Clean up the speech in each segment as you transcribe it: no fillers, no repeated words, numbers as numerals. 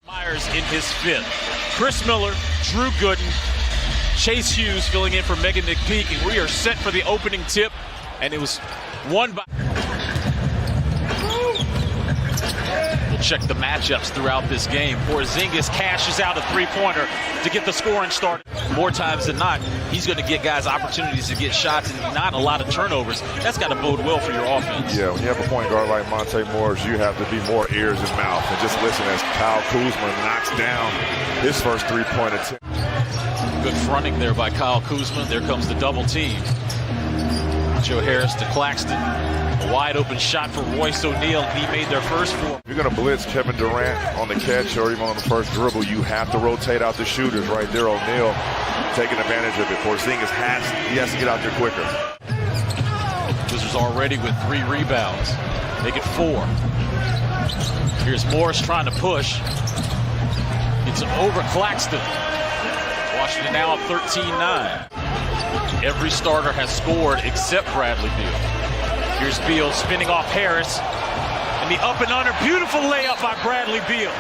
Myers in his fifth. Chris Miller, Drew Gooden, Chase Hughes filling in for Megan McPeak, and we are set for the opening tip, and it was won by... We'll check the matchups throughout this game. Porzingis cashes out a three-pointer to get the scoring started. More times than not, he's going to get guys opportunities to get shots and not a lot of turnovers. That's got to bode well for your offense. Yeah, when you have a point guard like Monte Morris, you have to be more ears and mouth and just listen as Kyle Kuzma knocks down his first three-point attempt. Good fronting there by Kyle Kuzma. There comes the double team. Joe Harris to Claxton. A wide open shot for Royce O'Neal. He made their first four. If you're going to blitz Kevin Durant on the catch or even on the first dribble, you have to rotate out the shooters right there. O'Neal taking advantage of it. Porzingis has to get out there quicker. Wizards already with 3 rebounds. Make it 4. Here's Morris trying to push. It's over Claxton. Washington now up 13-9. Every starter has scored except Bradley Beal. Here's Beal spinning off Harris. And the up and under. Beautiful layup by Bradley Beal.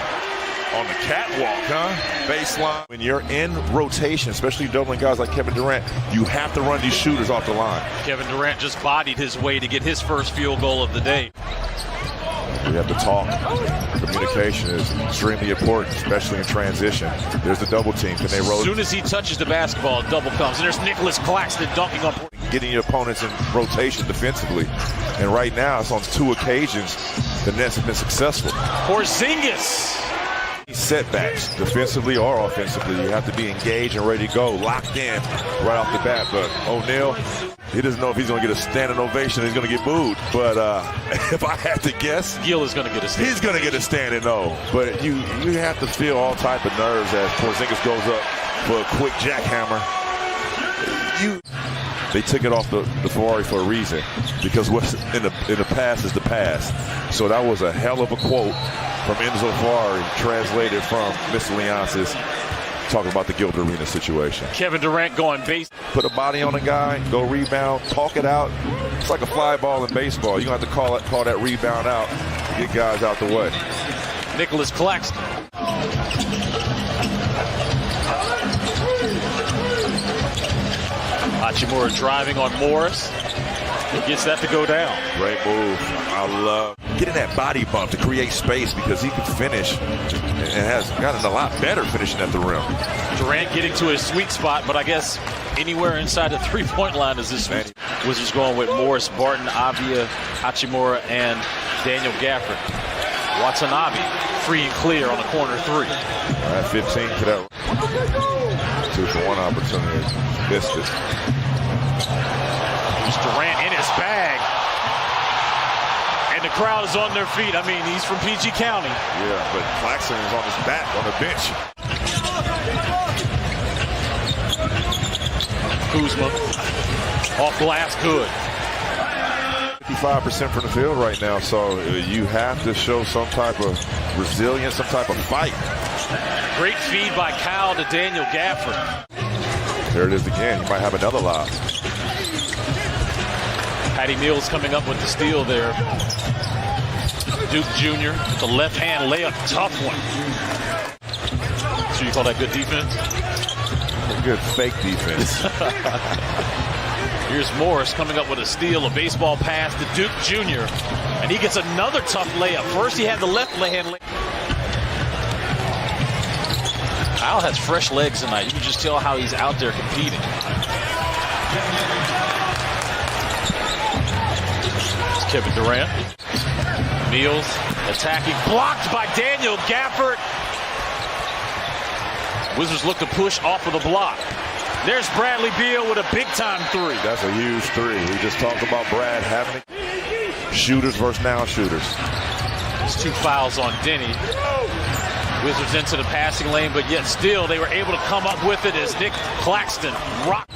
On the catwalk, huh? Baseline. When you're in rotation, especially doubling guys like Kevin Durant, you have to run these shooters off the line. Kevin Durant just bodied his way to get his first field goal of the day. We have to talk. Communication is extremely important, especially in transition. There's the double team. Can they roll? As soon as he touches the basketball, double comes. And there's Nicholas Claxton dunking on. Getting your opponents in rotation defensively. And right now, it's on 2 occasions the Nets have been successful. Porzingis. Setbacks, defensively or offensively, you have to be engaged and ready to go, locked in right off the bat. But O'Neal, he doesn't know if he's going to get a standing ovation. He's going to get booed. But if I had to guess, Gill is going to get a standing. He's going to get a standing O. But you have to feel all type of nerves as Porzingis goes up for a quick jackhammer. They took it off the Ferrari for a reason, because what's in the past is the past. So that was a hell of a quote from Enzo Ferrari, translated from Mr. Leonsis, talking about the Gilbert Arena situation. Kevin Durant going base. Put a body on a guy, go rebound, talk it out. It's like a fly ball in baseball. You're going to have to call that rebound out, get guys out the way. Nicholas Claxton. Hachimura driving on Morris. He gets that to go down. Great move. I love getting that body bump to create space, because he can finish and has gotten a lot better finishing at the rim. Durant getting to his sweet spot, but I guess anywhere inside the three-point line is this one. Wizards going with Morris, Barton, Avia, Hachimura, and Daniel Gafford. Watanabe free and clear on the corner 3. At 15 to that 2-for-1 opportunity. Missed it. Here's Durant in his bag. And the crowd is on their feet. I mean, he's from PG County. Yeah, but Claxton is on his back on the bench. Kuzma off glass, good. 55% from the field right now, so you have to show some type of resilience, some type of fight. Great feed by Kyle to Daniel Gafford. There it is again. He might have another lob. Patty Mills coming up with the steal there. Duke Jr. with the left-hand layup, tough one. So you call that good defense? A good fake defense. Here's Morris coming up with a steal, a baseball pass to Duke Jr. And he gets another tough layup. First he had the left-hand layup. Kyle has fresh legs tonight. You can just tell how he's out there competing. It's Kevin Durant. Mills attacking, blocked by Daniel Gafford. Wizards look to push off of the block. There's Bradley Beal with a big-time 3. That's a huge 3. We just talked about Brad having shooters versus now-shooters. There's 2 fouls on Denny. Wizards into the passing lane, but yet still they were able to come up with it as Nick Claxton rocked.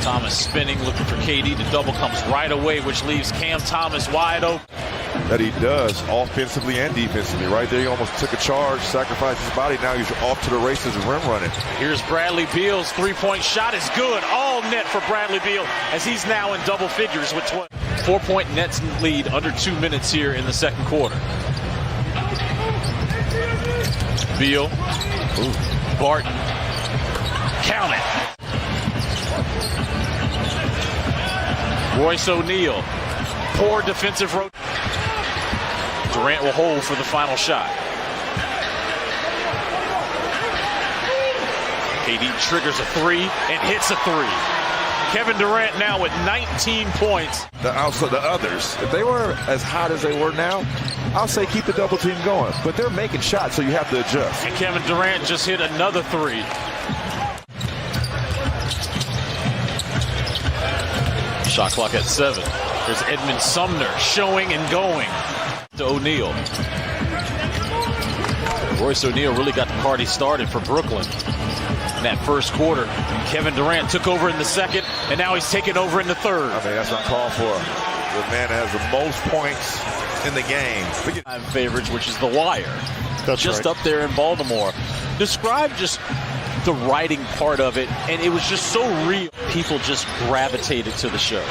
Thomas spinning, looking for KD. The double comes right away, which leaves Cam Thomas wide open. That he does offensively and defensively. Right there, he almost took a charge, sacrificed his body. Now he's off to the races and rim running. Here's Bradley Beal's 3-point shot is good. All net for Bradley Beal as he's now in double figures with 4-point Nets lead under 2 minutes here in the second quarter. Beal. Barton. Count it. Royce O'Neal. Poor defensive rotation. Durant will hold for the final shot. KD triggers a three and hits a three. Kevin Durant now with 19 points. The others, if they were as hot as they were now, I'll say keep the double team going. But they're making shots, so you have to adjust. And Kevin Durant just hit another three. Shot clock at 7. There's Edmund Sumner showing and going to O'Neal. Royce O'Neal really got the party started for Brooklyn in that first quarter. Kevin Durant took over in the second, and now he's taking over in the third. I mean, that's not called for. The man that has the most points in the game. Time favorites, which is The Wire. That's just right. up there in Baltimore. Describe just the writing part of it, and it was just so real. People just gravitated to the show.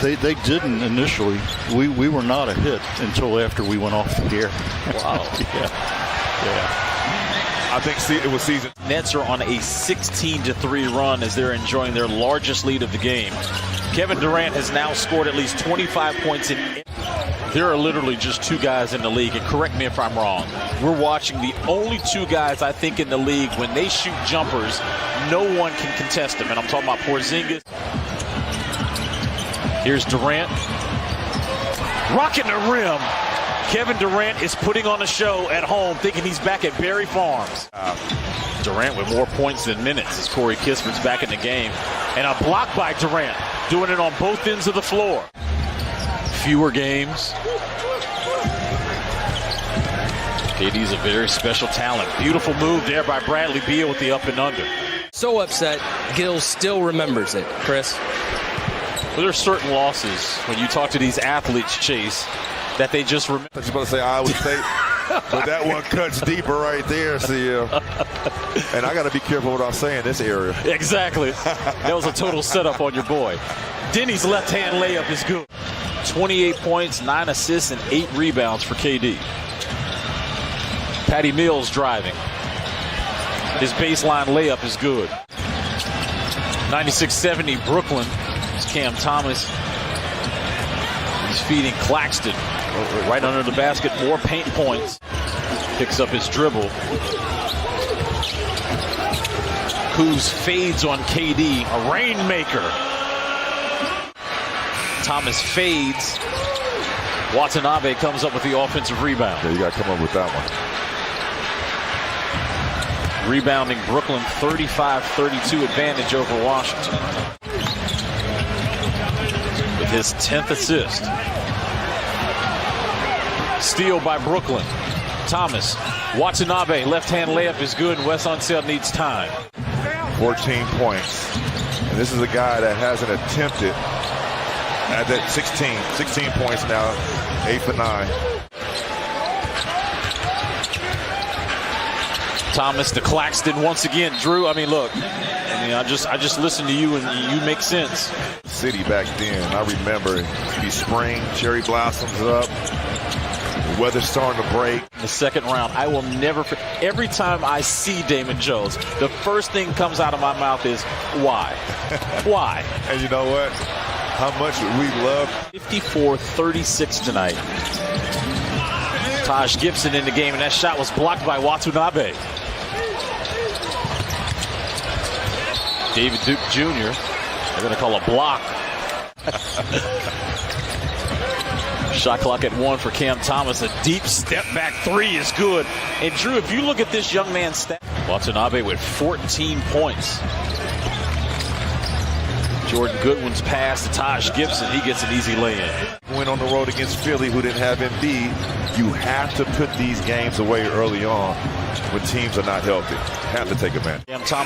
They didn't initially. We were not a hit until after we went off the air. Wow. Yeah. I think it was season. Nets are on a 16-3 run as they're enjoying their largest lead of the game. Kevin Durant has now scored at least 25 points in. There are literally just two guys in the league, and correct me if I'm wrong. We're watching the only two guys I think in the league when they shoot jumpers, no one can contest them. And I'm talking about Porzingis. Here's Durant. Rocking the rim. Kevin Durant is putting on a show at home, thinking he's back at Berry Farms. Durant with more points than minutes as Corey Kispert's back in the game. And a block by Durant, doing it on both ends of the floor. Fewer games. KD's a very special talent. Beautiful move there by Bradley Beal with the up and under. So upset, Gil still remembers it, Chris. Well, there are certain losses when you talk to these athletes, Chase, that they just remember. I was about to say Iowa State, but that one cuts deeper right there, CL. And I got to be careful what I say in this area. Exactly. That was a total setup on your boy. Denny's left-hand layup is good. 28 points, 9 assists, and 8 rebounds for KD. Patty Mills driving. His baseline layup is good. 96-70 Brooklyn. It's Cam Thomas. He's feeding Claxton right under the basket. More paint points. Picks up his dribble. Kuz fades on KD. A rainmaker. Thomas fades. Watanabe comes up with the offensive rebound. Yeah, you got to come up with that one. Rebounding Brooklyn 35-32 advantage over Washington. With his 10th assist. Steal by Brooklyn. Thomas. Watanabe, left-hand layup is good. Wes Unseld needs time. 14 points. And this is a guy that hasn't attempted at that 16 points now, 8 for 9. Thomas to Claxton once again. Drew, I mean, look, I just listened to you and you make sense. City back then, I remember it'd be spring, cherry blossoms up, the weather's starting to break. The second round, I will never forget. Every time I see Damon Jones, the first thing comes out of my mouth is, why? Why? And you know what? How much we love. 54-36 tonight. Taj Gibson in the game, and that shot was blocked by Watanabe. David Duke Jr., they're going to call a block. Shot clock at 1 for Cam Thomas. A deep step back three is good. And Drew, if you look at this young man's stat, Watanabe with 14 points. Jordan Goodwin's pass to Taj Gibson. He gets an easy lay-in. Went on the road against Philly, who didn't have Embiid. You have to put these games away early on when teams are not healthy. Have to take advantage. Cam Thomas